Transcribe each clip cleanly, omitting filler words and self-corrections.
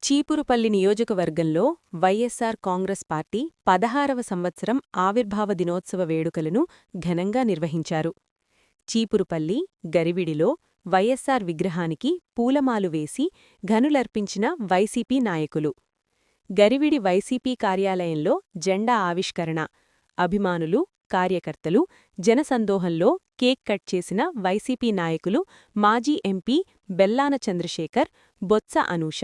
చీపురుపల్లి నియోజకవర్గంలో వైఎస్సార్ కాంగ్రెస్ పార్టీ 16వ సంవత్సరం ఆవిర్భావ దినోత్సవ వేడుకలను ఘనంగా నిర్వహించారు. చీపురుపల్లి, గరివిడిలో వైఎస్సార్ విగ్రహానికి పూలమాలు వేసి ఘనులర్పించిన వైసీపీ నాయకులు. గరివిడి వైసీపీ కార్యాలయంలో జెండా ఆవిష్కరణ, అభిమానులు, కార్యకర్తలు, జనసందోహంలో కేక్ కట్ చేసిన వైసీపీ నాయకులు మాజీ ఎంపీ బెల్లాన చంద్రశేఖర్, బొత్స అనూష,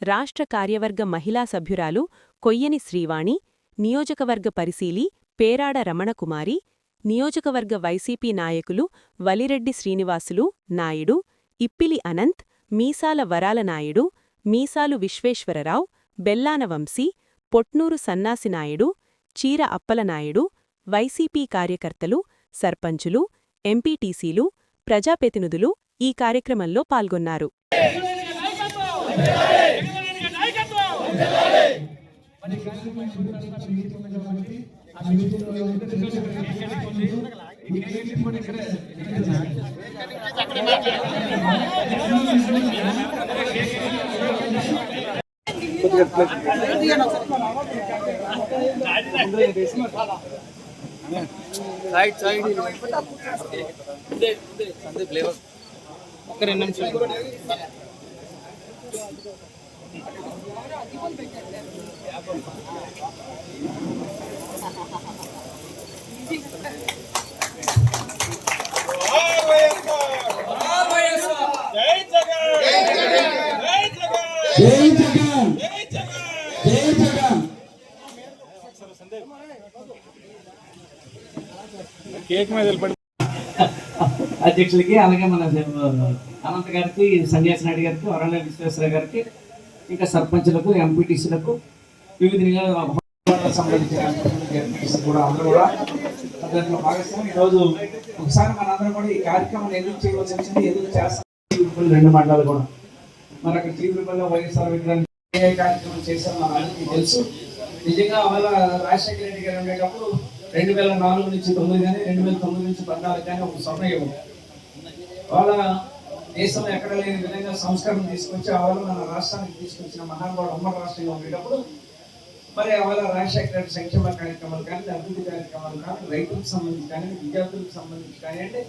రాష్ట్ర కార్యవర్గ మహిళా సభ్యురాలు కొయ్యని శ్రీవాణి, నియోజకవర్గ పరిశీలి పేరాడ రమణకుమారి, నియోజకవర్గ వైసీపీ నాయకులు వలిరెడ్డి శ్రీనివాసులు నాయుడు, ఇప్పిలి అనంత్, మీసాల వరాల నాయుడు, మీసాలు విశ్వేశ్వరరావు, బెల్లాన వంశీ, పొట్నూరు సన్నాసినాయుడు, చీర అప్పలనాయుడు, వైసీపీ కార్యకర్తలు, సర్పంచులు, ఎంపీటీసీలు, ప్రజాప్రతినిధులు ఈ కార్యక్రమంలో పాల్గొన్నారు. అధ్యక్షులకి, అలాగే మన అనంత్ గారికి, సన్యాసి నాయుడు గారికి, వరల విశ్వేశ్వర గారికి, ఇంకా సర్పంచులకు, ఎంపీటీసీలకు, వివిధ సంబంధించిన కూడా అందరూ కూడా దాంట్లో భాగస్వామి. ఈరోజు ఒకసారి మనందరం కూడా ఈ కార్యక్రమాన్ని ఎందుకు చేయవలసి వచ్చింది, ఎందుకు చేస్తాం, రెండు మండలాలు కూడా మరి అక్కడ చీపురుపల్లిలో వైఎస్ఆర్ విగ్రహాన్ని ఏ కార్యక్రమం చేశారో మన అందరికీ తెలుసు. నిజంగా వాళ్ళ రాజశేఖర రెడ్డి గారు ఉండేటప్పుడు 2004 నుంచి 9 కానీ 2009 నుంచి 14 కానీ ఒక సమయం వాళ్ళ దేశంలో ఎక్కడ లేని విధంగా సంస్కరణ తీసుకొచ్చి వాళ్ళ మన రాష్ట్రానికి తీసుకొచ్చిన మహానుభావుడు ఉమ్మడి రాష్ట్రంగా ఉండేటప్పుడు మరి వాళ్ళ రాజశేఖర రెడ్డి సంక్షేమ కార్యక్రమాలు కానీ, అభివృద్ధి కార్యక్రమాలు కానీ, రైతులకు సంబంధించి కానీ, విద్యార్థులకు సంబంధించి కానీ అంటే